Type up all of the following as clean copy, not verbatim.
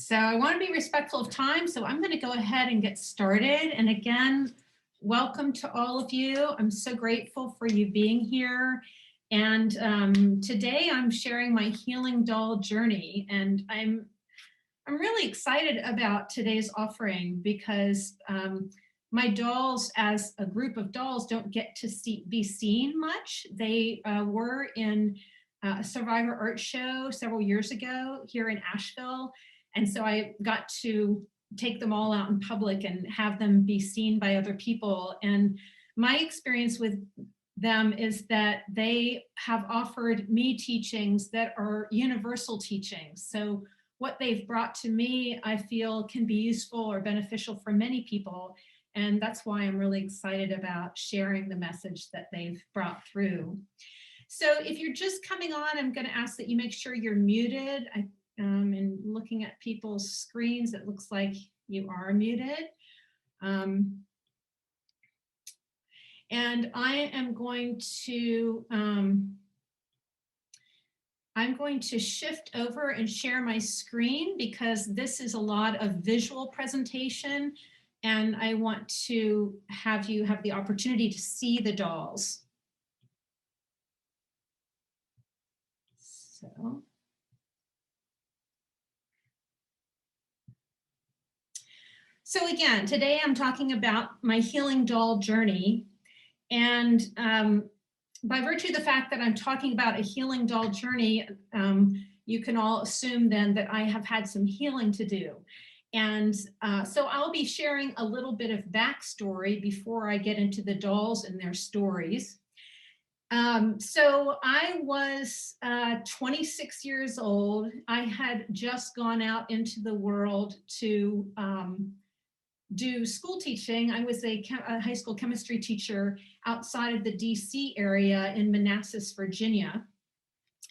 So I want to be respectful of time, so I'm going to go ahead and get started. And again, welcome to all of you. I'm so grateful for you being here. And today I'm sharing my healing doll journey, and I'm really excited about today's offering because my dolls, as a group of dolls, don't get to be seen much. They were in a Survivor art show several years ago here in Asheville. And so I got to take them all out in public and have them be seen by other people. And my experience with them is that they have offered me teachings that are universal teachings. So what they've brought to me, I feel, can be useful or beneficial for many people. And that's why I'm really excited about sharing the message that they've brought through. So if you're just coming on, I'm going to ask that you make sure you're muted. And looking at people's screens, it looks like you are muted. And I am going to shift over and share my screen because this is a lot of visual presentation, and I want to have you have the opportunity to see the dolls. So again, today I'm talking about my healing doll journey. And by virtue of the fact that I'm talking about a healing doll journey, you can all assume then that I have had some healing to do. And so I'll be sharing a little bit of backstory before I get into the dolls and their stories. So I was 26 years old. I had just gone out into the world to do school teaching. I was a high school chemistry teacher outside of the DC area in Manassas, Virginia.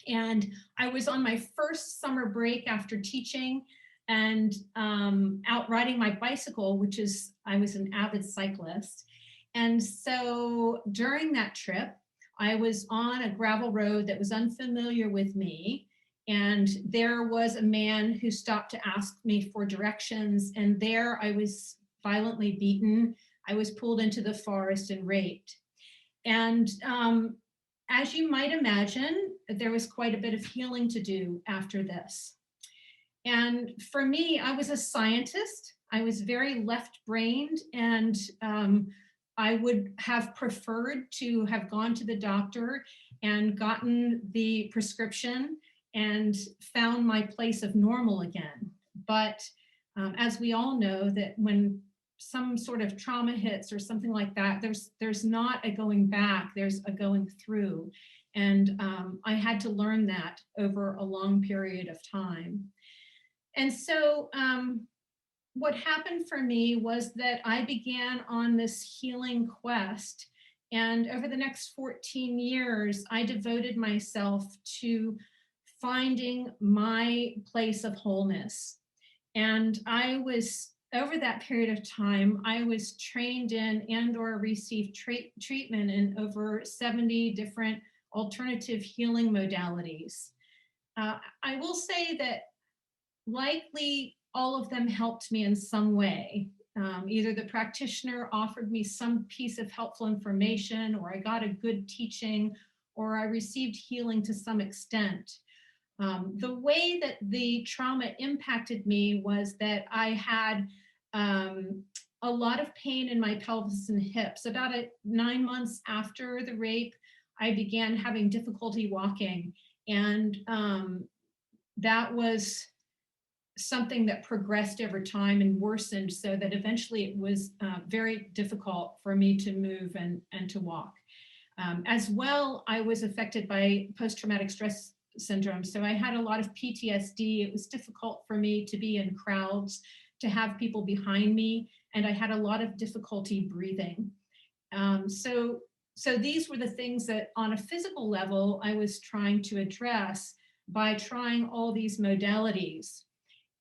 And I was on my first summer break after teaching and out riding my bicycle, I was an avid cyclist. And so during that trip, I was on a gravel road that was unfamiliar with me. And there was a man who stopped to ask me for directions. And there I was violently beaten. I was pulled into the forest and raped. And as you might imagine, there was quite a bit of healing to do after this. And for me, I was a scientist. I was very left-brained, and I would have preferred to have gone to the doctor and gotten the prescription and found my place of normal again. But as we all know, that when some sort of trauma hits or something like that, there's not a going back, there's a going through. And I had to learn that over a long period of time. And so what happened for me was that I began on this healing quest. And over the next 14 years, I devoted myself to finding my place of wholeness. And over that period of time, I was trained in and/or received treatment in over 70 different alternative healing modalities. I will say that likely all of them helped me in some way. Either the practitioner offered me some piece of helpful information, or I got a good teaching, or I received healing to some extent. The way that the trauma impacted me was that I had a lot of pain in my pelvis and hips. About 9 months after the rape, I began having difficulty walking. And that was something that progressed over time and worsened, so that eventually it was very difficult for me to move and to walk. As well, I was affected by post-traumatic stress syndrome. So I had a lot of PTSD. It was difficult for me to be in crowds, to have people behind me, and I had a lot of difficulty breathing. So these were the things that on a physical level, I was trying to address by trying all these modalities.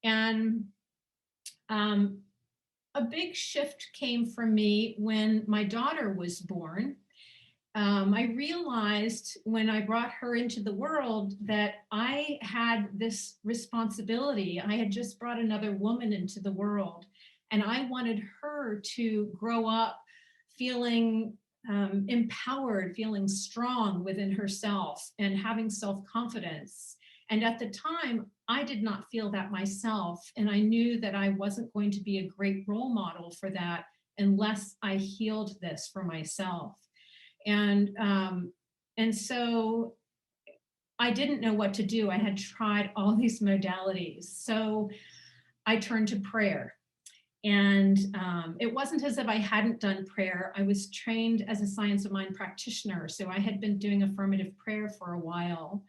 And a big shift came for me when my daughter was born. I realized when I brought her into the world that I had this responsibility. I had just brought another woman into the world, and I wanted her to grow up feeling empowered, feeling strong within herself, and having self confidence. And at the time, I did not feel that myself. And I knew that I wasn't going to be a great role model for that unless I healed this for myself. And so I didn't know what to do. I had tried all these modalities. So I turned to prayer. And it wasn't as if I hadn't done prayer. I was trained as a science of mind practitioner. So I had been doing affirmative prayer for a while.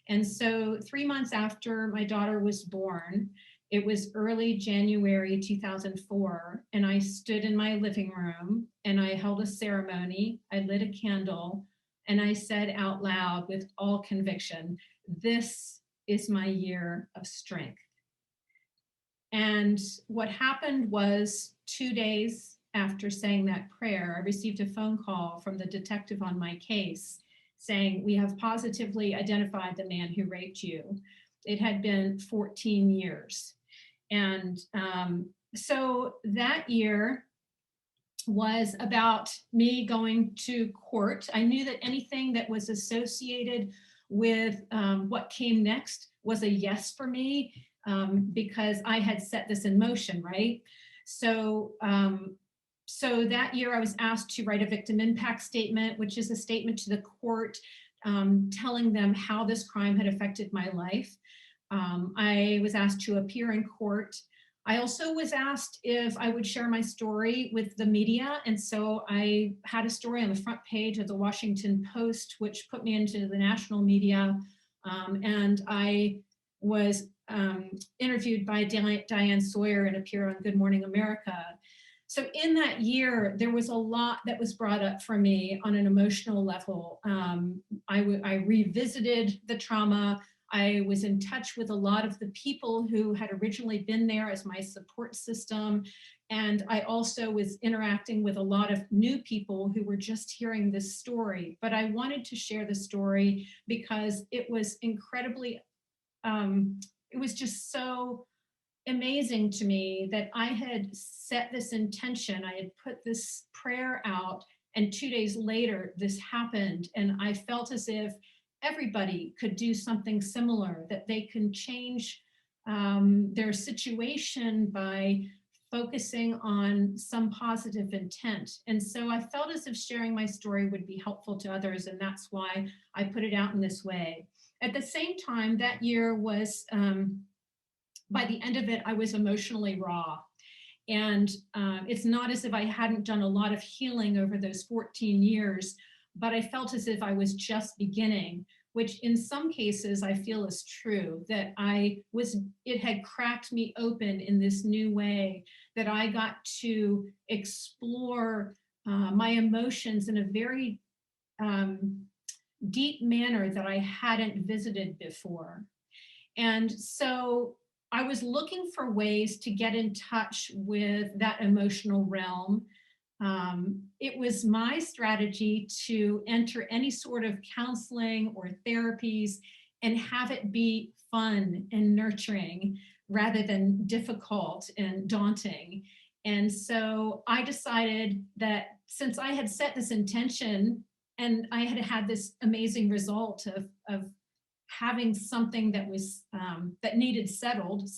And so 3 months after my daughter was born, it was early January 2004, and I stood in my living room and I held a ceremony. I lit a candle and I said out loud with all conviction, "This is my year of strength." And what happened was 2 days after saying that prayer, I received a phone call from the detective on my case saying, "We have positively identified the man who raped you." It had been 14 years. And so that year was about me going to court. I knew that anything that was associated with what came next was a yes for me, because I had set this in motion, right? So, so that year I was asked to write a victim impact statement, which is a statement to the court telling them how this crime had affected my life. I was asked to appear in court. I also was asked if I would share my story with the media. And so I had a story on the front page of the Washington Post, which put me into the national media. And I was interviewed by Diane Sawyer and appeared on Good Morning America. So in that year, there was a lot that was brought up for me on an emotional level. I revisited the trauma. I was in touch with a lot of the people who had originally been there as my support system. And I also was interacting with a lot of new people who were just hearing this story. But I wanted to share the story because it was incredibly, it was just so amazing to me that I had set this intention. I had put this prayer out, and 2 days later, this happened. And I felt as if everybody could do something similar, that they can change their situation by focusing on some positive intent. And so I felt as if sharing my story would be helpful to others, and that's why I put it out in this way. At the same time, that year was, by the end of it, I was emotionally raw. And it's not as if I hadn't done a lot of healing over those 14 years, but I felt as if I was just beginning, which in some cases I feel is true, that it had cracked me open in this new way, that I got to explore my emotions in a very deep manner that I hadn't visited before. And so I was looking for ways to get in touch with that emotional realm. It was my strategy to enter any sort of counseling or therapies and have it be fun and nurturing rather than difficult and daunting. And so I decided that since I had set this intention and I had had this amazing result of having something that was that needed settled,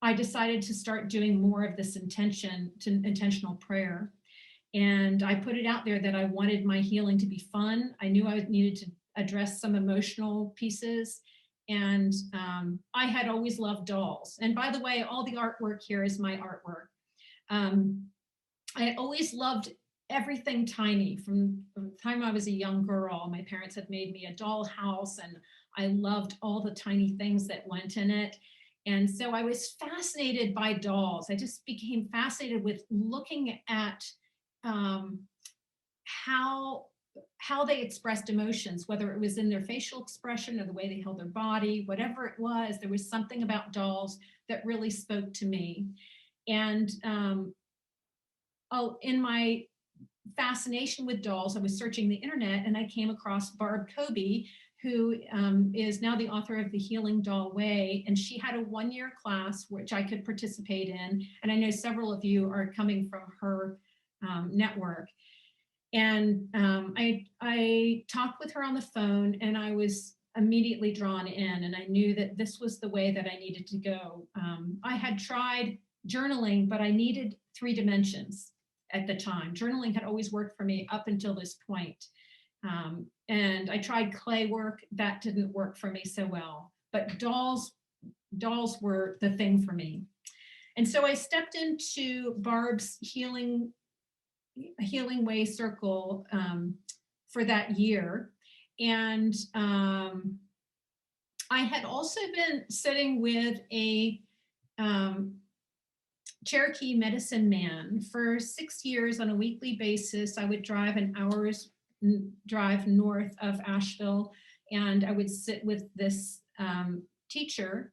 I decided to start doing more of this intentional prayer. And I put it out there that I wanted my healing to be fun. I knew I needed to address some emotional pieces. And I had always loved dolls. And by the way, all the artwork here is my artwork. I always loved everything tiny. From the time I was a young girl, my parents had made me a doll house, and I loved all the tiny things that went in it. And so I was fascinated by dolls. I just became fascinated with looking at how they expressed emotions, whether it was in their facial expression or the way they held their body, whatever it was, there was something about dolls that really spoke to me. And in my fascination with dolls, I was searching the internet and I came across Barb Kobe, who is now the author of The Healing Doll Way. And she had a 1-year class, which I could participate in. And I know several of you are coming from her network. And I talked with her on the phone and I was immediately drawn in, and I knew that this was the way that I needed to go. I had tried journaling, but I needed 3 dimensions at the time. Journaling had always worked for me up until this point. And I tried clay work, that didn't work for me so well, but dolls were the thing for me. And so I stepped into Barb's Healing Way circle for that year. And I had also been sitting with a Cherokee medicine man for 6 years on a weekly basis. I would drive an hour's drive north of Asheville, and I would sit with this teacher,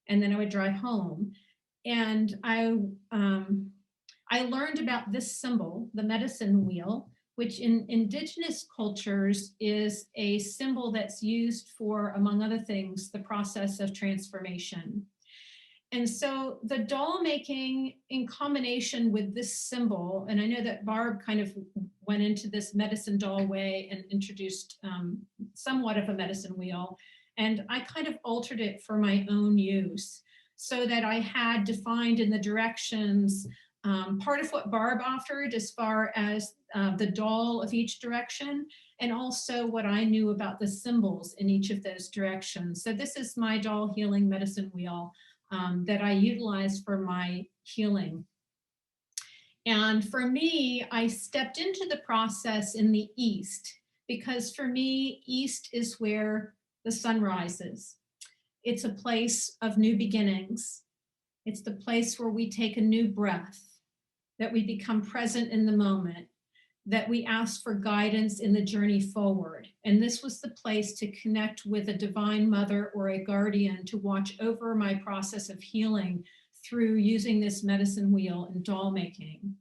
and then I would drive home. And I learned about this symbol, the medicine wheel, which in indigenous cultures is a symbol that's used for, among other things, the process of transformation. And so the doll making in combination with this symbol, and I know that Barb kind of went into this medicine doll way and introduced somewhat of a medicine wheel, and I kind of altered it for my own use so that I had defined in the directions part of what Barb offered as far as the doll of each direction, and also what I knew about the symbols in each of those directions. So this is my doll healing medicine wheel that I utilize for my healing. And for me, I stepped into the process in the East, because for me, East is where the sun rises. It's a place of new beginnings. It's the place where we take a new breath, that we become present in the moment, that we ask for guidance in the journey forward. And this was the place to connect with a divine mother or a guardian to watch over my process of healing through using this medicine wheel and doll making.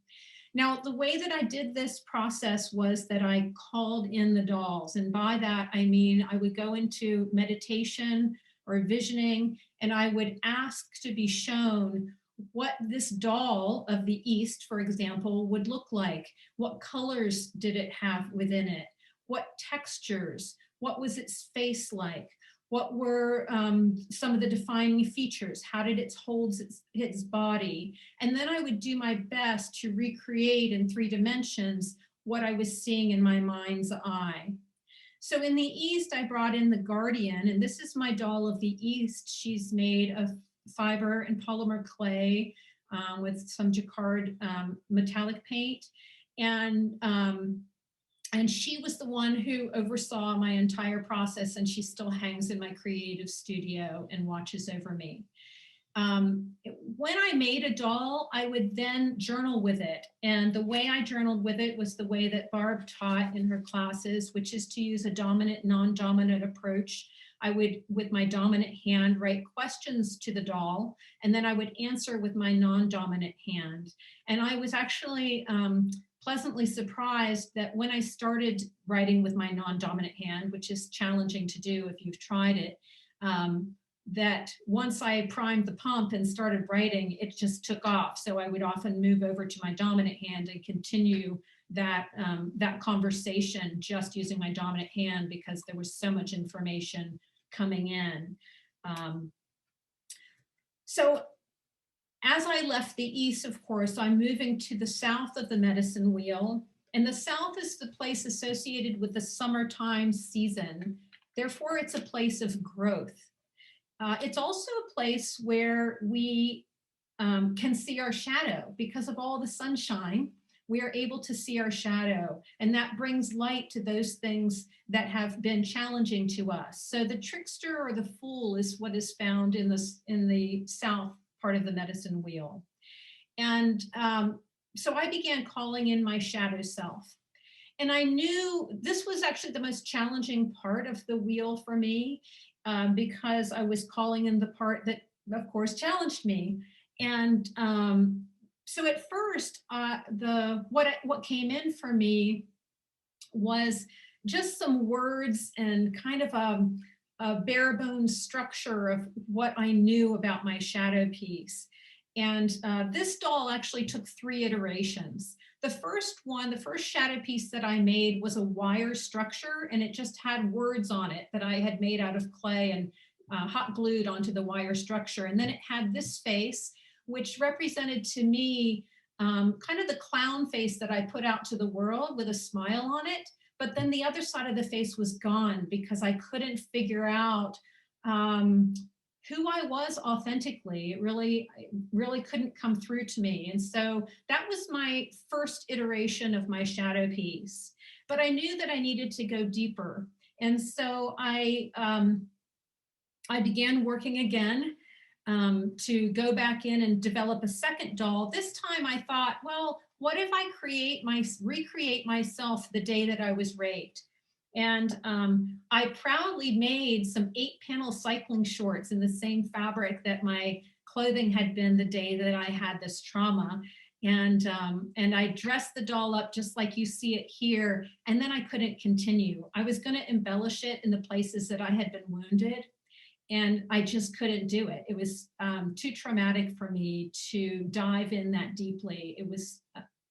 Now, the way that I did this process was that I called in the dolls. And by that, I mean, I would go into meditation or visioning, and I would ask to be shown what this doll of the East, for example, would look like. What colors did it have within it? What textures? What was its face like? What were some of the defining features? How did it hold its body? And then I would do my best to recreate in 3 dimensions what I was seeing in my mind's eye. So in the East, I brought in the guardian, and this is my doll of the East. She's made of fiber and polymer clay with some jacquard metallic paint. And she was the one who oversaw my entire process, and she still hangs in my creative studio and watches over me. When I made a doll, I would then journal with it. And the way I journaled with it was the way that Barb taught in her classes, which is to use a dominant, non-dominant approach. I would, with my dominant hand, write questions to the doll, and then I would answer with my non-dominant hand. And I was actually pleasantly surprised that when I started writing with my non-dominant hand, which is challenging to do if you've tried it, that once I primed the pump and started writing, it just took off. So I would often move over to my dominant hand and continue that conversation just using my dominant hand, because there was so much information coming in. So as I left the East, of course, I'm moving to the south of the medicine wheel. And the south is the place associated with the summertime season. Therefore, it's a place of growth. It's also a place where we can see our shadow. Because of all the sunshine, we are able to see our shadow, and that brings light to those things that have been challenging to us. So the trickster or the fool is what is found in the south part of the medicine wheel. And so I began calling in my shadow self. And I knew this was actually the most challenging part of the wheel for me, because I was calling in the part that, of course, challenged me. And So at first, what came in for me was just some words and kind of a bare bones structure of what I knew about my shadow piece. And this doll actually took 3 iterations. The first one, the first shadow piece that I made was a wire structure, and it just had words on it that I had made out of clay and hot glued onto the wire structure. And then it had this face, which represented to me kind of the clown face that I put out to the world with a smile on it. But then the other side of the face was gone because I couldn't figure out who I was authentically. It really couldn't come through to me. And so that was my first iteration of my shadow piece. But I knew that I needed to go deeper. And so I began working again to go back in and develop a second doll. This time I thought, well, what if I recreate myself the day that I was raped? And I proudly made some 8-panel cycling shorts in the same fabric that my clothing had been the day that I had this trauma. And I dressed the doll up just like you see it here. And then I couldn't continue. I was going to embellish it in the places that I had been wounded, and I just couldn't do it. It was too traumatic for me to dive in that deeply. It was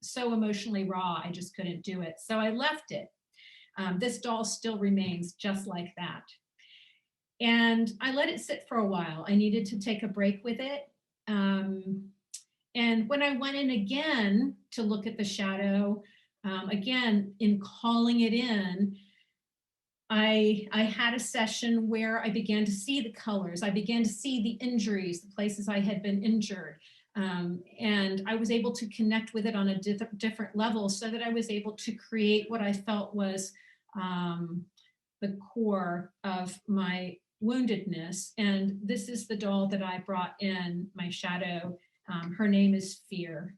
so emotionally raw, I just couldn't do it. So I left it. This doll still remains just like that. And I let it sit for a while. I needed to take a break with it. And when I went in again to look at the shadow, again, in calling it in, I had a session where I began to see the colors. I began to see the injuries, the places I had been injured. And I was able to connect with it on a different level so that I was able to create what I felt was the core of my woundedness. And this is the doll that I brought in, my shadow. Her name is Fear.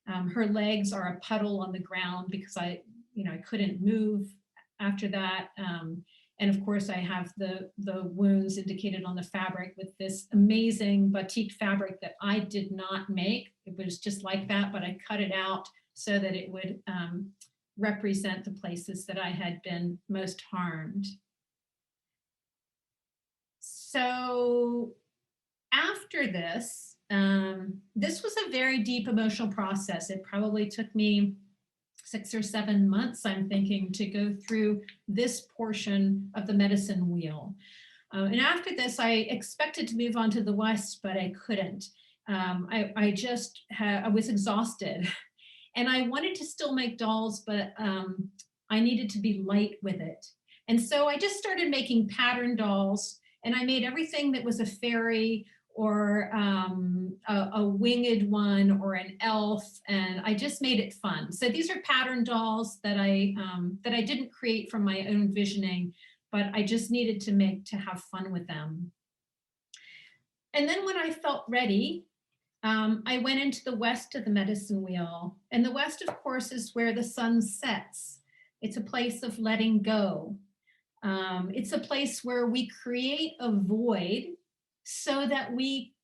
Her legs are a puddle on the ground because I couldn't move after that. And of course, I have the wounds indicated on the fabric with this amazing batik fabric that I did not make. It was just like that, but I cut it out so that it would represent the places that I had been most harmed. So after this, this was a very deep emotional process. It probably took me 6 or 7 months, I'm thinking, to go through this portion of the medicine wheel. And after this, I expected to move on to the West, but I couldn't. I was exhausted. And I wanted to still make dolls, but I needed to be light with it. And so I just started making pattern dolls, and I made everything that was a fairy or a winged one or an elf, and I just made it fun. So these are pattern dolls that I didn't create from my own visioning, but I just needed to have fun with them. And then when I felt ready, I went into the west of the medicine wheel. And the west, of course, is where the sun sets. It's a place of letting go. It's a place where we create a void so that we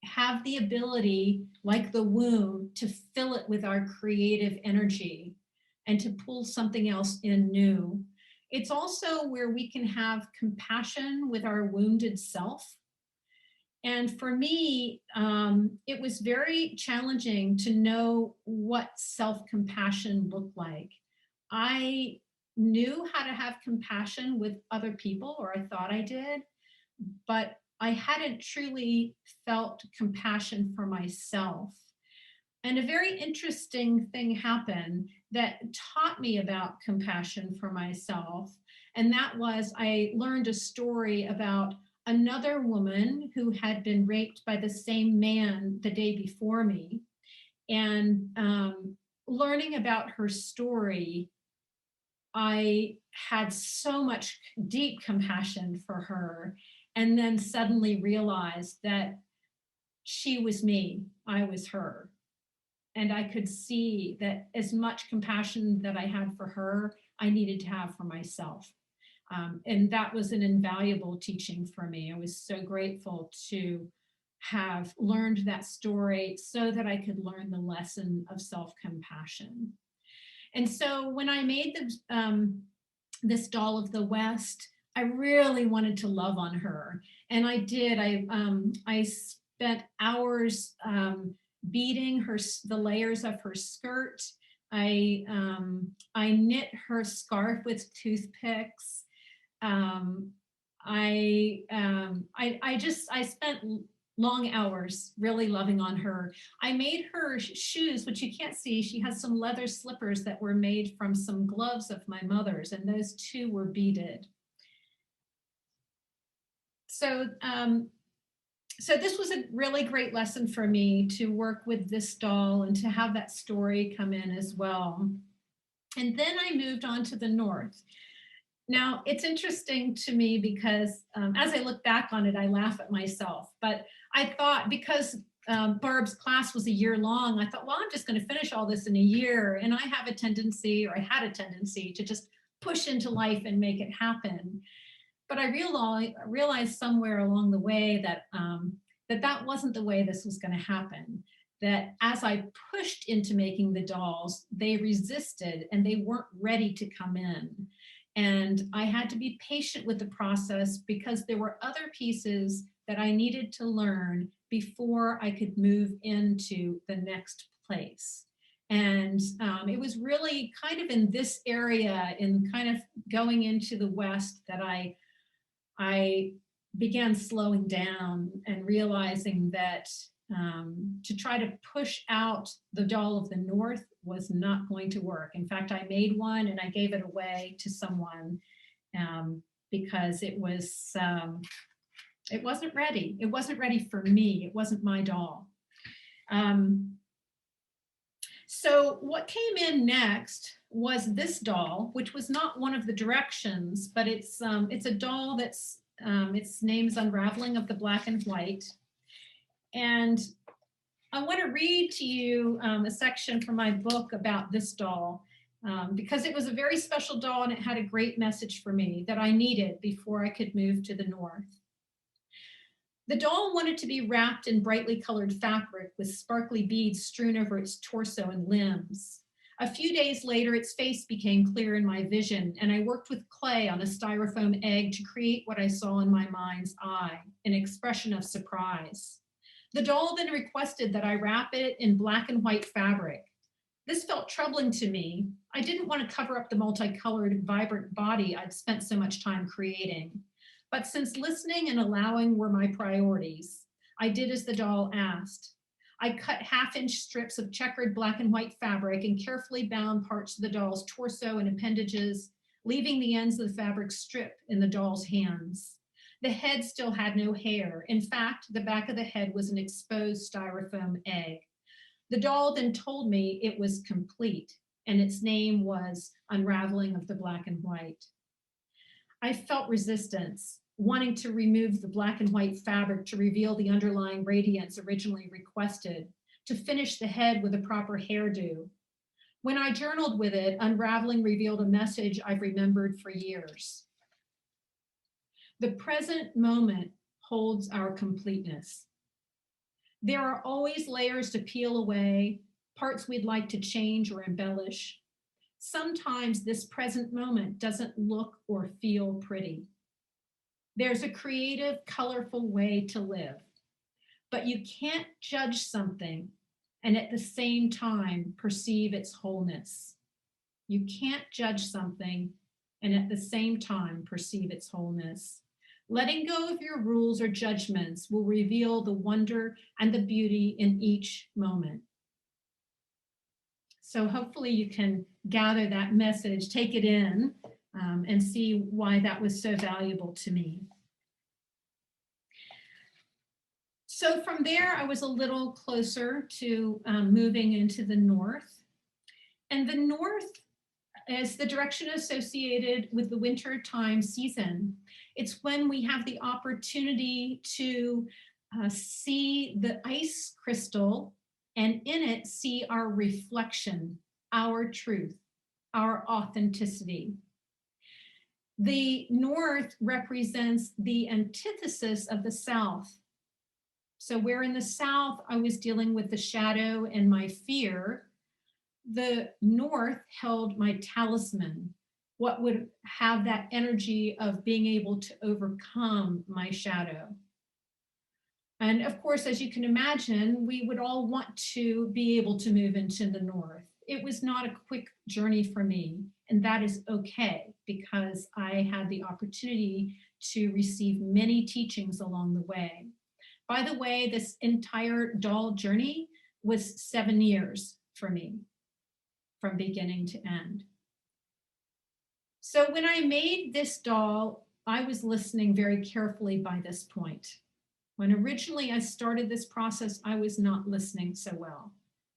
have the ability, like the womb, to fill it with our creative energy and to pull something else in new. It's also where we can have compassion with our wounded self. And for me, it was very challenging to know what self-compassion looked like. I knew how to have compassion with other people, or I thought I did, but I hadn't truly felt compassion for myself. And a very interesting thing happened that taught me about compassion for myself. And that was I learned a story about another woman who had been raped by the same man the day before me. And learning about her story, I had so much deep compassion for her, and then suddenly realized that she was me, I was her. And I could see that as much compassion that I had for her, I needed to have for myself. And that was an invaluable teaching for me. I was so grateful to have learned that story so that I could learn the lesson of self-compassion. And so when I made this doll of the West, I really wanted to love on her. And I did. I spent hours beating the layers of her skirt. I knit her scarf with toothpicks. Um, I spent long hours really loving on her. I made her shoes, which you can't see. She has some leather slippers that were made from some gloves of my mother's, and those too were beaded. So, so this was a really great lesson for me to work with this doll and to have that story come in as well. And then I moved on to the North. Now, it's interesting to me because as I look back on it, I laugh at myself. But I thought because Barb's class was a year long, I thought, well, I'm just going to finish all this in a year. And I have a tendency, or I had a tendency, to just push into life and make it happen. But I realized somewhere along the way that that wasn't the way this was going to happen. That as I pushed into making the dolls, they resisted and they weren't ready to come in. And I had to be patient with the process because there were other pieces that I needed to learn before I could move into the next place. And it was really kind of in this area, in kind of going into the West, that I began slowing down and realizing that to try to push out the doll of the North was not going to work. In fact, I made one and I gave it away to someone because it wasn't ready. It wasn't ready for me. It wasn't my doll. So what came in next was this doll, which was not one of the directions, but it's a doll that's its name is Unraveling of the Black and White. And I want to read to you a section from my book about this doll because it was a very special doll and it had a great message for me that I needed before I could move to the North. The doll wanted to be wrapped in brightly colored fabric with sparkly beads strewn over its torso and limbs. A few days later, its face became clear in my vision, and I worked with clay on a styrofoam egg to create what I saw in my mind's eye, an expression of surprise. The doll then requested that I wrap it in black and white fabric. This felt troubling to me. I didn't want to cover up the multicolored, vibrant body I'd spent so much time creating. But since listening and allowing were my priorities, I did as the doll asked. I cut half-inch strips of checkered black and white fabric and carefully bound parts of the doll's torso and appendages, leaving the ends of the fabric strip in the doll's hands. The head still had no hair. In fact, the back of the head was an exposed styrofoam egg. The doll then told me it was complete, and its name was Unraveling of the Black and White. I felt resistance, wanting to remove the black and white fabric to reveal the underlying radiance originally requested, to finish the head with a proper hairdo. When I journaled with it, Unraveling revealed a message I've remembered for years. The present moment holds our completeness. There are always layers to peel away, parts we'd like to change or embellish. Sometimes this present moment doesn't look or feel pretty. There's a creative, colorful way to live, but you can't judge something and at the same time perceive its wholeness. You can't judge something and at the same time perceive its wholeness. Letting go of your rules or judgments will reveal the wonder and the beauty in each moment. So hopefully you can gather that message, take it in, and see why that was so valuable to me. So from there, I was a little closer to moving into the North. And the North is the direction associated with the winter time season. It's when we have the opportunity to see the ice crystal and in it see our reflection, our truth, our authenticity. The North represents the antithesis of the South. So where in the South, I was dealing with the shadow and my fear, the North held my talisman, what would have that energy of being able to overcome my shadow. And of course, as you can imagine, we would all want to be able to move into the North. It was not a quick journey for me, and that is okay because I had the opportunity to receive many teachings along the way. By the way, this entire doll journey was 7 years for me from beginning to end. So when I made this doll, I was listening very carefully by this point. When originally I started this process, I was not listening so well.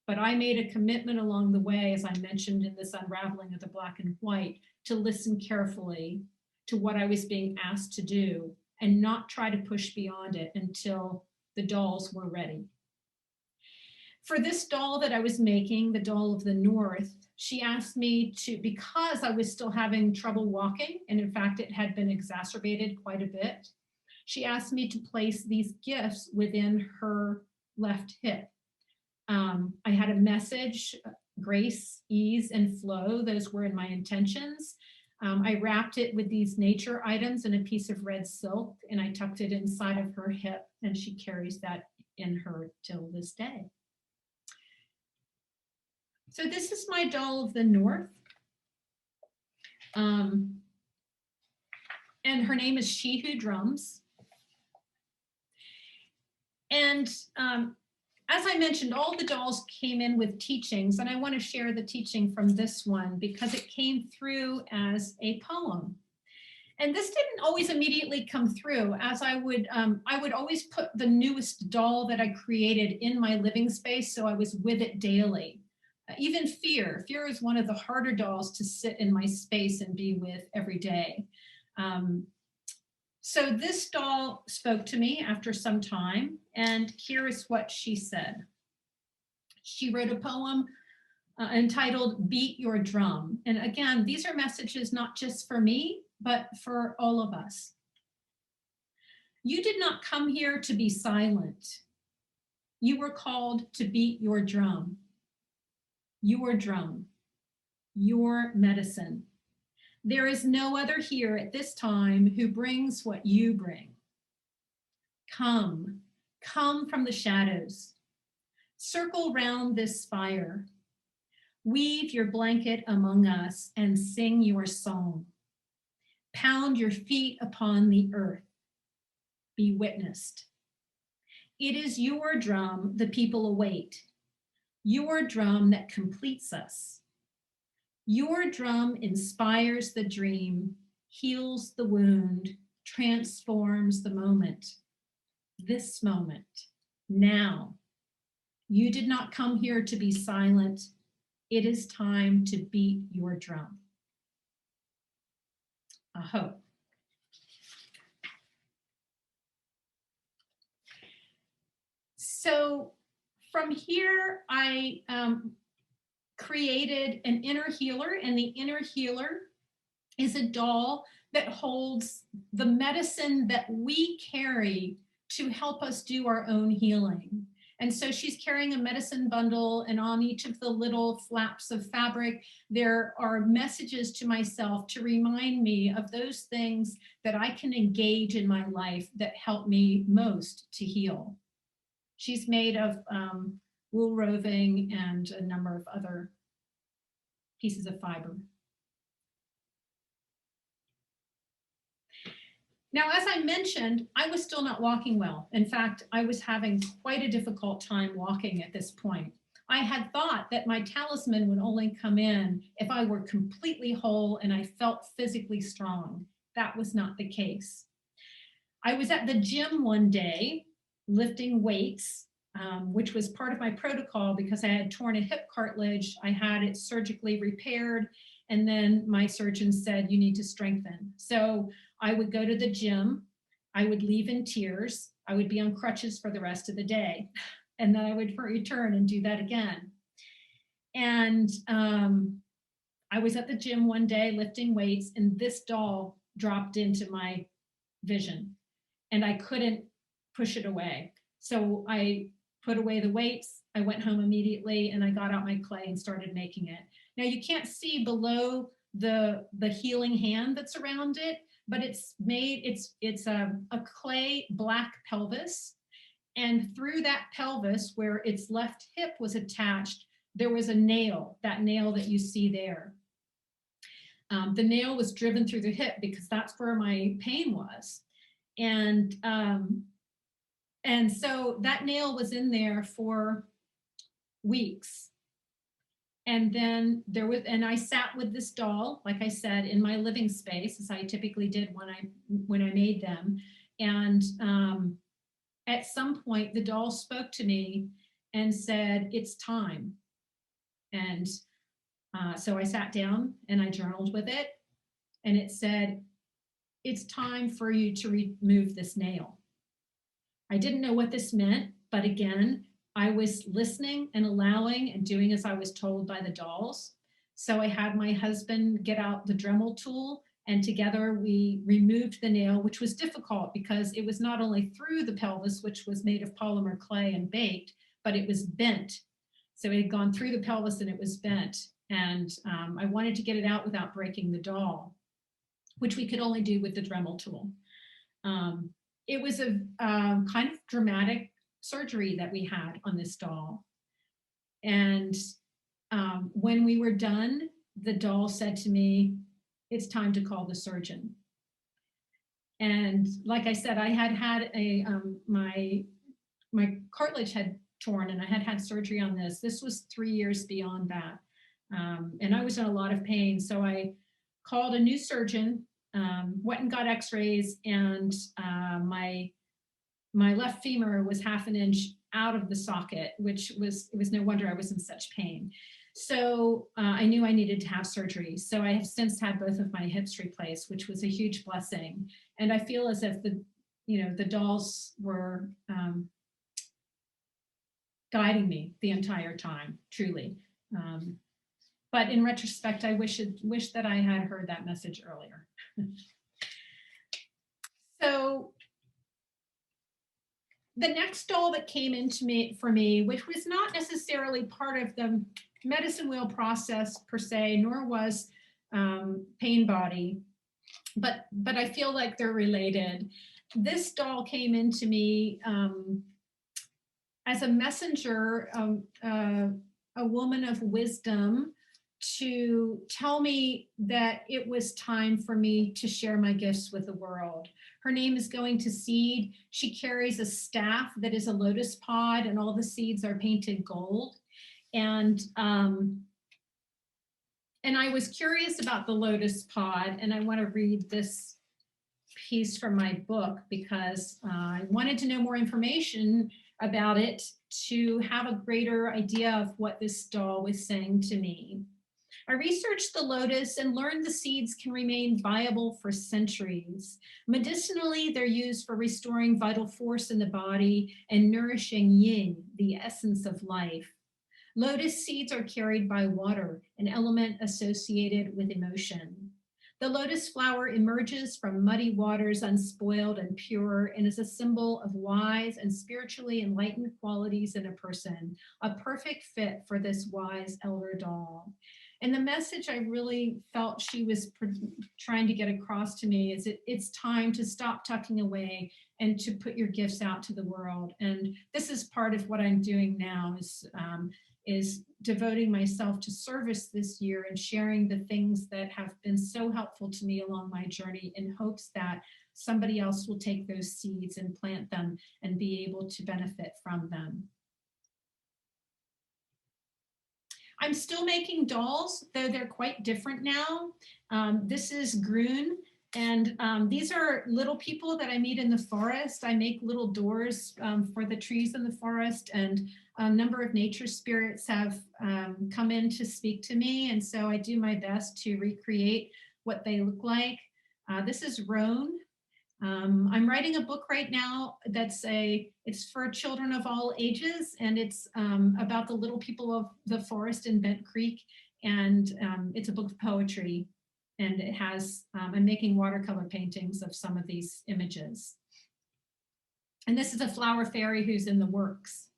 But I made a commitment along the way, as I mentioned in this unraveling of the black and white, to listen carefully to what I was being asked to do and not try to push beyond it until the dolls were ready. For this doll that I was making, the doll of the North, she asked me to, because I was still having trouble walking, and in fact, it had been exacerbated quite a bit, she asked me to place these gifts within her left hip. I had a message, grace, ease, and flow. Those were in my intentions. I wrapped it with these nature items in a piece of red silk, and I tucked it inside of her hip, and she carries that in her till this day. So this is my doll of the North. And her name is She Who Drums. And as I mentioned, all the dolls came in with teachings, and I want to share the teaching from this one because it came through as a poem. And this didn't always immediately come through, as I would always put the newest doll that I created in my living space, so I was with it daily. Even fear is one of the harder dolls to sit in my space and be with every day. So this doll spoke to me after some time, and here is what she said. She wrote a poem entitled Beat Your Drum. And again, these are messages not just for me, but for all of us. You did not come here to be silent. You were called to beat your drum. Your drum, your medicine. There is no other here at this time who brings what you bring. Come from the shadows. Circle round this fire. Weave your blanket among us and sing your song. Pound your feet upon the earth. Be witnessed. It is your drum the people await. Your drum that completes us. Your drum inspires the dream, heals the wound, transforms the moment. This moment, now. You did not come here to be silent. It is time to beat your drum. Aho. So from here, I created an inner healer, and the inner healer is a doll that holds the medicine that we carry to help us do our own healing. And so she's carrying a medicine bundle, and on each of the little flaps of fabric, there are messages to myself to remind me of those things that I can engage in my life that help me most to heal. She's made of wool roving and a number of other pieces of fiber. Now, as I mentioned, I was still not walking well. In fact, I was having quite a difficult time walking at this point. I had thought that my talisman would only come in if I were completely whole and I felt physically strong. That was not the case. I was at the gym one day lifting weights, which was part of my protocol because I had torn a hip cartilage. I had it surgically repaired, and then my surgeon said, you need to strengthen. So I would go to the gym, I would leave in tears, I would be on crutches for the rest of the day, and then I would return and do that again. And I was at the gym one day lifting weights, and this doll dropped into my vision, and I couldn't push it away. So I put away the weights, I went home immediately, and I got out my clay and started making it. Now you can't see below the healing hand that's around it, but it's made, it's a clay black pelvis. And through that pelvis, where its left hip was attached, there was a nail, that nail that you see there. The nail was driven through the hip because that's where my pain was. And so that nail was in there for weeks. And then and I sat with this doll, like I said, in my living space, as I typically did when I made them. And at some point, the doll spoke to me and said, "It's time." And so I sat down and I journaled with it. And it said, "It's time for you to remove this nail." I didn't know what this meant, but again, I was listening and allowing and doing as I was told by the dolls. So I had my husband get out the Dremel tool, and together we removed the nail, which was difficult because it was not only through the pelvis, which was made of polymer clay and baked, but it was bent. So it had gone through the pelvis and it was bent. And I wanted to get it out without breaking the doll, which we could only do with the Dremel tool. It was a kind of dramatic surgery that we had on this doll. And when we were done, the doll said to me, "It's time to call the surgeon." And like I said, I had my cartilage had torn and I had surgery on this. This was 3 years beyond that. And I was in a lot of pain. So I called a new surgeon, went and got x-rays, and my left femur was half an inch out of the socket, it was no wonder I was in such pain. So I knew I needed to have surgery. So I have since had both of my hips replaced, which was a huge blessing. And I feel as if the dolls were guiding me the entire time, truly. But in retrospect, I wish that I had heard that message earlier. So the next doll that came into for me, which was not necessarily part of the medicine wheel process per se, nor was Pain Body, but I feel like they're related. This doll came into me as a messenger, a woman of wisdom, to tell me that it was time for me to share my gifts with the world. Her name is Going to Seed. She carries a staff that is a lotus pod, and all the seeds are painted gold. And I was curious about the lotus pod, and I want to read this piece from my book because I wanted to know more information about it to have a greater idea of what this doll was saying to me. I researched the lotus and learned the seeds can remain viable for centuries. Medicinally, they're used for restoring vital force in the body and nourishing yin, the essence of life. Lotus seeds are carried by water, an element associated with emotion. The lotus flower emerges from muddy waters unspoiled and pure and is a symbol of wise and spiritually enlightened qualities in a person, a perfect fit for this wise elder doll. And the message I really felt she was trying to get across to me is it's time to stop tucking away and to put your gifts out to the world. And this is part of what I'm doing now is devoting myself to service this year and sharing the things that have been so helpful to me along my journey in hopes that somebody else will take those seeds and plant them and be able to benefit from them. I'm still making dolls, though they're quite different now. This is Groon, and these are little people that I meet in the forest. I make little doors for the trees in the forest, and a number of nature spirits have come in to speak to me, and so I do my best to recreate what they look like. This is Roan. I'm writing a book right now it's for children of all ages, and it's about the little people of the forest in Bent Creek, and it's a book of poetry, and it has, I'm making watercolor paintings of some of these images. And this is a flower fairy who's in the works.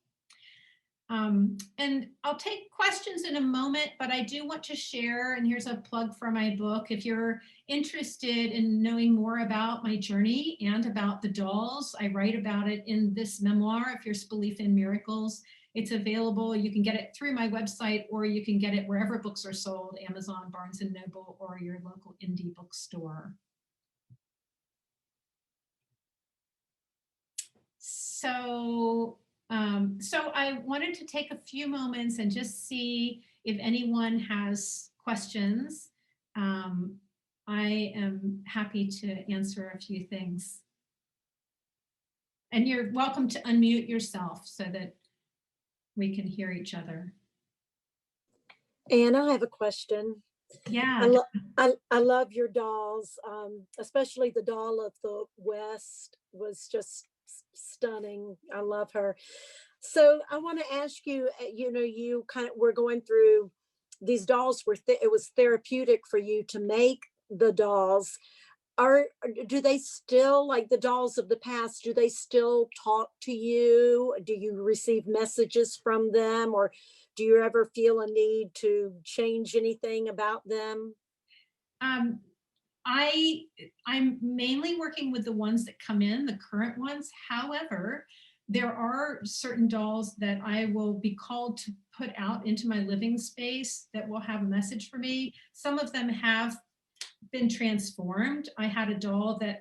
And I'll take questions in a moment, but I do want to share, and here's a plug for my book. If you're interested in knowing more about my journey and about the dolls, I write about it in this memoir, If Your Belief in Miracles. It's available. You can get it through my website, or you can get it wherever books are sold, Amazon, Barnes and Noble, or your local indie bookstore. So I wanted to take a few moments and just see if anyone has questions. I am happy to answer a few things. And you're welcome to unmute yourself so that we can hear each other. Anna, I have a question. Yeah. I love your dolls, especially the doll of the West was just stunning. I love her. So I want to ask you, you kind of were going through these dolls it was therapeutic for you to make the dolls. Do they still, like the dolls of the past, do they still talk to you? Do you receive messages from them, or do you ever feel a need to change anything about them? I'm mainly working with the ones that come in, the current ones. However, there are certain dolls that I will be called to put out into my living space that will have a message for me. Some of them have been transformed. I had a doll that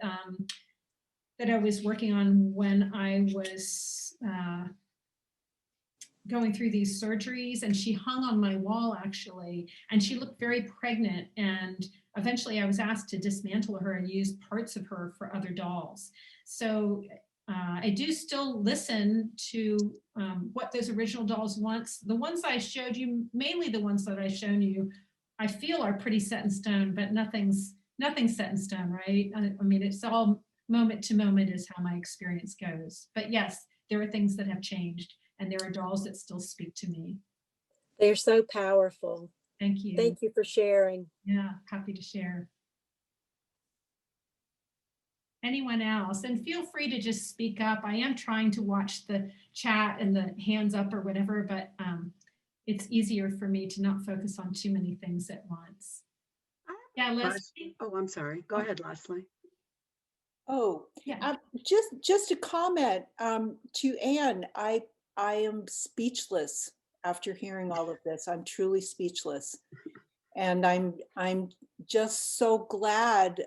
I was working on when I was going through these surgeries, and she hung on my wall actually, and she looked very pregnant, and eventually I was asked to dismantle her and use parts of her for other dolls. So I do still listen to what those original dolls want. The ones I showed you, mainly the ones that I've shown you, I feel are pretty set in stone, but nothing's set in stone, right? I mean, it's all moment to moment is how my experience goes. But yes, there are things that have changed, and there are dolls that still speak to me. They're so powerful. Thank you. Thank you for sharing. Yeah, happy to share. Anyone else? And feel free to just speak up. I am trying to watch the chat and the hands up or whatever, but it's easier for me to not focus on too many things at once. Yeah, Leslie? Oh, I'm sorry. Go ahead, Leslie. Oh, yeah. Just a comment to Anne. I am speechless after hearing all of this. I'm truly speechless, and I'm just so glad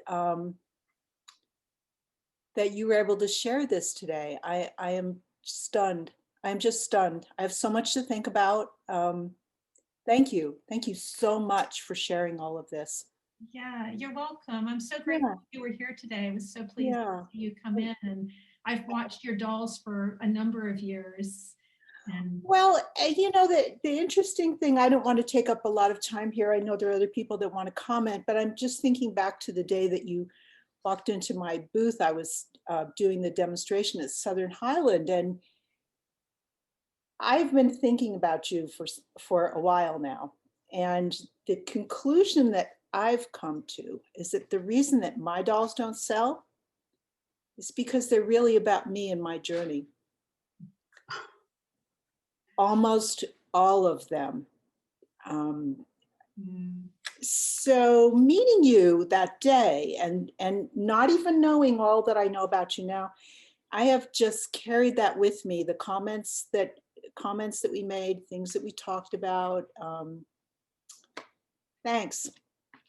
that you were able to share this today. I am stunned. I'm just stunned. I have so much to think about. Thank you so much for sharing all of this. Yeah, you're welcome. I'm so grateful you were here today. I was so pleased to see you come in, and I've watched your dolls for a number of years. And well, the interesting thing, I don't want to take up a lot of time here. I know there are other people that want to comment, but I'm just thinking back to the day that you walked into my booth. I was doing the demonstration at Southern Highland, and I've been thinking about you for a while now. And the conclusion that I've come to is that the reason that my dolls don't sell is because they're really about me and my journey. Almost all of them. So meeting you that day and not even knowing all that I know about you now, I have just carried that with me. The comments that we made, things that we talked about. Thanks.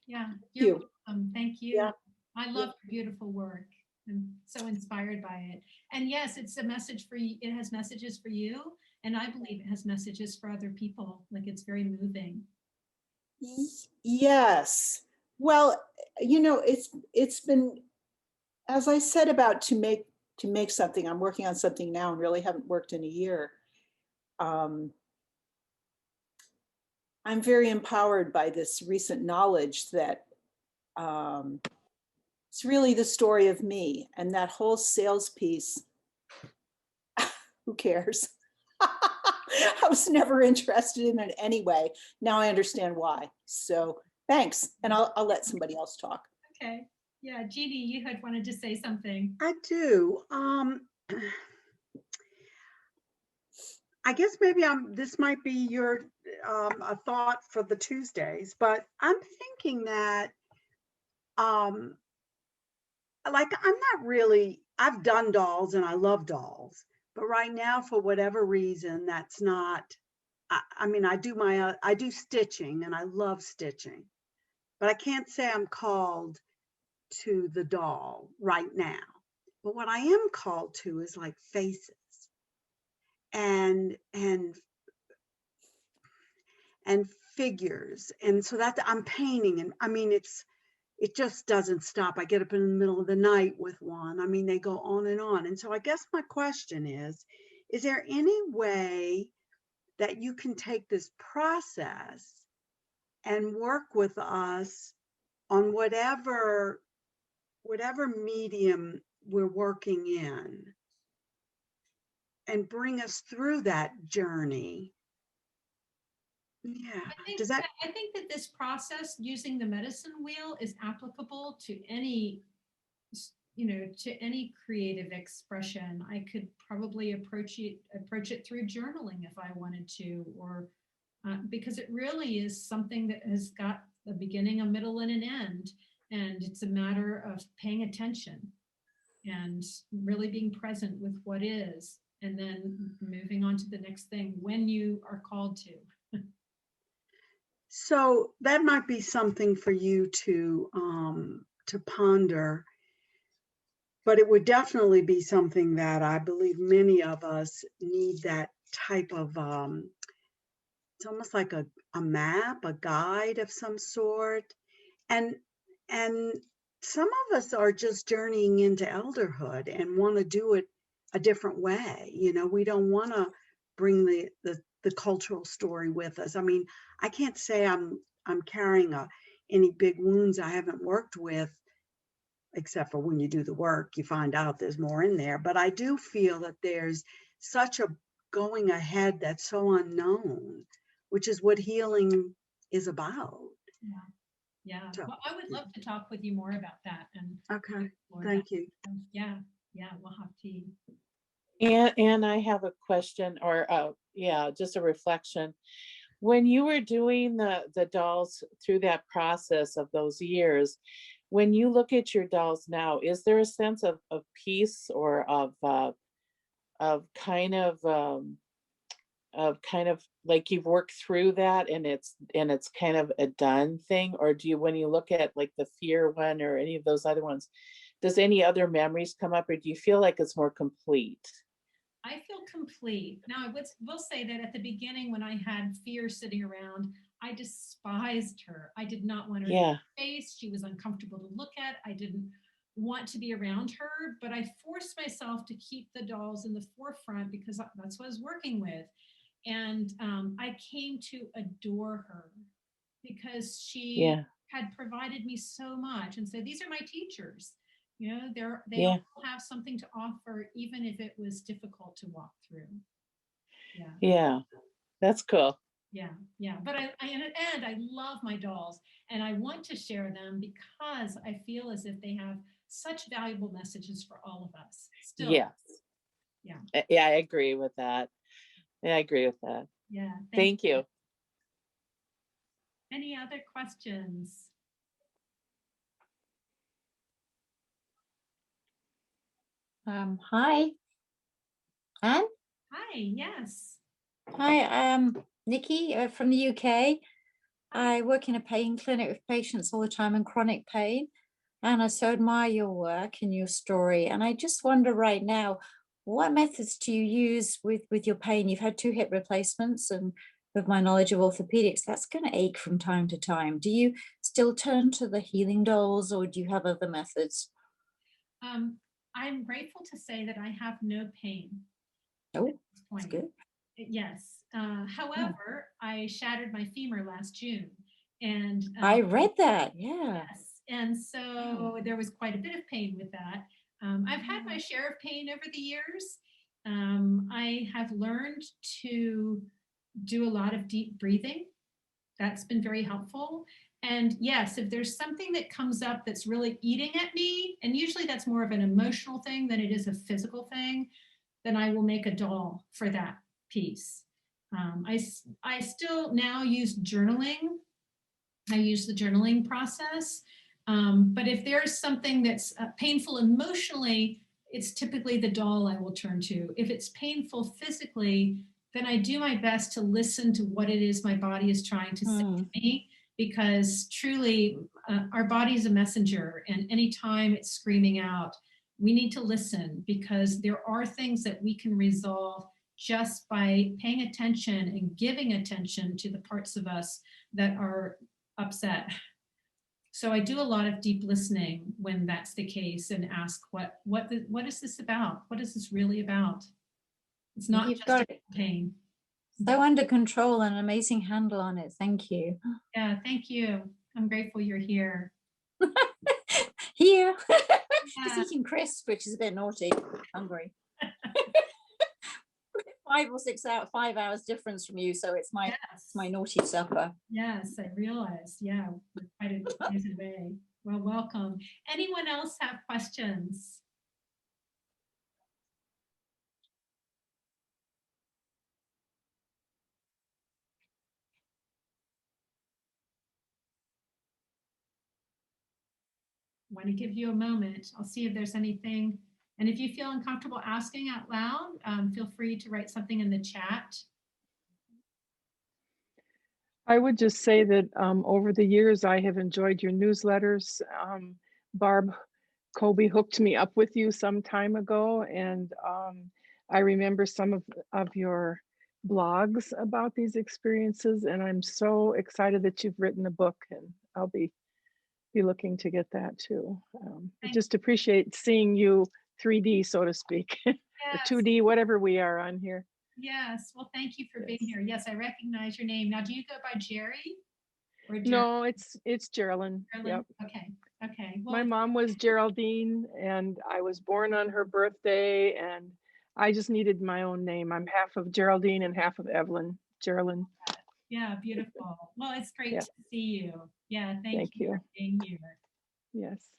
Yeah, you're welcome. Thank you. Yeah. I love your beautiful work. I'm so inspired by it. And yes, it's a message for you. It has messages for you. And I believe it has messages for other people. Like, it's very moving. Yes. Well, it's been, as I said, about to make something. I'm working on something now and really haven't worked in a year. I'm very empowered by this recent knowledge that it's really the story of me, and that whole sales piece. Who cares? I was never interested in it anyway. Now I understand why. So thanks. And I'll let somebody else talk. Okay. Yeah, Jeannie, you had wanted to say something. I do. I guess maybe this might be your, a thought for the Tuesdays, but I'm thinking that, um, like, I'm not really, I've done dolls and I love dolls, but right now, for whatever reason, that's not, I mean, I do stitching and I love stitching, but I can't say I'm called to the doll right now. But what I am called to is like faces and and figures. And so that I'm painting, and I mean, it just doesn't stop. I get up in the middle of the night with one. I mean, they go on and on. And so I guess my question is there any way that you can take this process and work with us on whatever medium we're working in and bring us through that journey? Yeah. Does that, I think that this process using the medicine wheel is applicable to any, to any creative expression. I could probably approach it through journaling if I wanted to, or because it really is something that has got a beginning, a middle, and an end. And it's a matter of paying attention and really being present with what is, and then moving on to the next thing when you are called to. so that might be something for you to ponder, but it would definitely be something that I believe many of us need, that type of it's almost like a map, a guide of some sort. And and some of us are just journeying into elderhood and want to do it a different way. We don't want to bring the cultural story with us. I mean, I can't say I'm carrying any big wounds I haven't worked with, except for when you do the work, you find out there's more in there. But I do feel that there's such a going ahead that's so unknown, which is what healing is about. Yeah. Yeah. So, Well, I would love to talk with you more about that and okay, explore thank that. you. Yeah. Yeah. We'll have to. And I have a question, or yeah, just a reflection. When you were doing the dolls through that process of those years, when you look at your dolls now, is there a sense of peace, or of kind of like you've worked through that, and it's kind of a done thing? Or do you, when you look at like the fear one or any of those other ones, does any other memories come up, or do you feel like it's more complete? I feel complete. Now, will say that at the beginning, when I had fear sitting around, I despised her. I did not want her to Yeah, face. She was uncomfortable to look at. I didn't want to be around her, but I forced myself to keep the dolls in the forefront because that's what I was working with. And I came to adore her because she yeah, had provided me so much. And so these are my teachers. They yeah, all have something to offer, even if it was difficult to walk through. Yeah, yeah. That's cool. yeah, yeah. But and I love my dolls, and I want to share them because I feel as if they have such valuable messages for all of us. Still, Yes. yeah, Yeah, I agree with that. Yeah, I agree with that. yeah. Thank Thank you. you. Any other questions? Hi, Anne. Hi. Yes. Hi, Nikki from the UK. I work in a pain clinic with patients all the time in chronic pain. And I so admire your work and your story. And I just wonder right now, what methods do you use with your pain? You've had 2 hip replacements, and with my knowledge of orthopedics, that's going to ache from time to time. Do you still turn to the healing dolls, or do you have other methods? I'm grateful to say that I have no pain Oh, at this that's point. good. Yes. However, I shattered my femur last June, and I read that. Yeah. yes, and so there was quite a bit of pain with that. I've had my share of pain over the years. I have learned to do a lot of deep breathing. That's been very helpful. And yes, if there's something that comes up that's really eating at me, and usually that's more of an emotional thing than it is a physical thing, then I will make a doll for that piece. I still now use journaling. I use the journaling process. But if there's something that's painful emotionally, it's typically the doll I will turn to. If it's painful physically, then I do my best to listen to what it is my body is trying to say to me, because truly our body is a messenger, and anytime it's screaming out, we need to listen, because there are things that we can resolve just by paying attention and giving attention to the parts of us that are upset. So I do a lot of deep listening when that's the case, and ask what is this about? What is this really about? It's not You've just got about pain. so under control and an amazing handle on it. Thank you. Yeah, thank you. I'm grateful you're here. Here. Just Yeah. eating crisps, which is a bit naughty. Hungry. 5 hours difference from you, so it's my Yes. my naughty supper. Yes, I realized. Yeah, we're quite a ways away. Well, welcome. Anyone else have questions? Want to give you a moment. I'll see if there's anything. And if you feel uncomfortable asking out loud, feel free to write something in the chat. I would just say that over the years, I have enjoyed your newsletters. Barb Colby hooked me up with you some time ago, and I remember some of your blogs about these experiences, and I'm so excited that you've written a book, and I'll be looking to get that too. I just appreciate seeing you 3D, so to speak, or Yes. 2D, whatever we are on here. Yes. Well, thank you for being Yes. here. Yes, I recognize your name. Now, do you go by Jerry or No, it's Geraldine. Geraldine? Yep. Okay. Okay. My Well, mom was Geraldine, and I was born on her birthday, and I just needed my own name. I'm half of Geraldine and half of Evelyn. Geraldine. yeah, beautiful. Well, it's great Yeah. to see you. Yeah, thank Thank you you. for being here. Yes.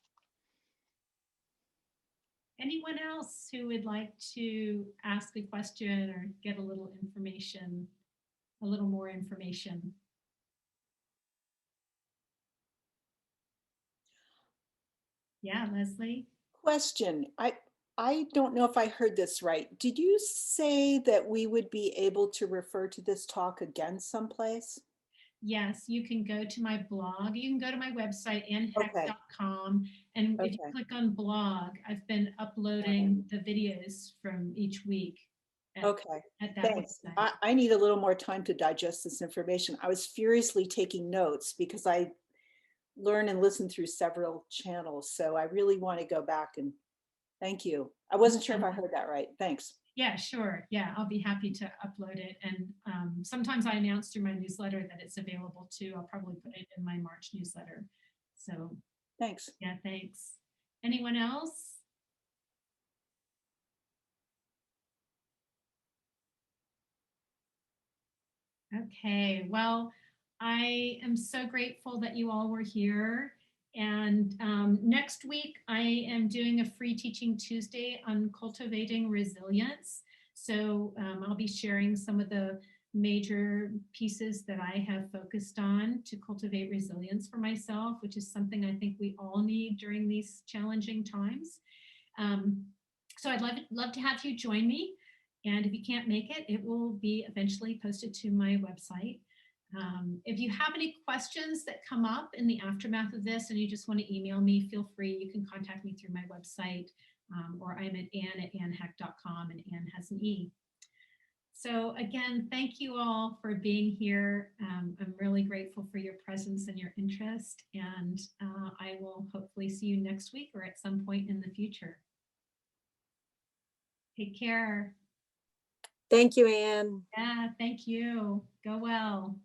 Anyone else who would like to ask a question or get a little information, a little more information? Yeah, Leslie? Question. I don't know if I heard this right. Did you say that we would be able to refer to this talk again someplace? Yes, you can go to my blog. You can go to my website, Okay. anheck.com. And if you Okay. click on blog, I've been uploading the videos from each week Okay. at that Thanks. website. I need a little more time to digest this information. I was furiously taking notes because I learn and listen through several channels. So I really want to go back and thank you. I wasn't sure if I heard that right. Thanks. Yeah, sure. Yeah, I'll be happy to upload it. And sometimes I announce through my newsletter that it's available too. I'll probably put it in my March newsletter. So Thanks. yeah, thanks. Anyone else? Okay, well, I am so grateful that you all were here. And next week, I am doing a free Teaching Tuesday on cultivating resilience. So I'll be sharing some of the major pieces that I have focused on to cultivate resilience for myself, which is something I think we all need during these challenging times. So I'd love to have you join me. And if you can't make it, it will be eventually posted to my website. If you have any questions that come up in the aftermath of this and you just want to email me, feel free. You can contact me through my website, or I'm at ann@annheck.com, and Ann has an E. So again, thank you all for being here. I'm really grateful for your presence and your interest, and I will hopefully see you next week or at some point in the future. Take care. Thank you, Anne. Yeah, thank you. Go well.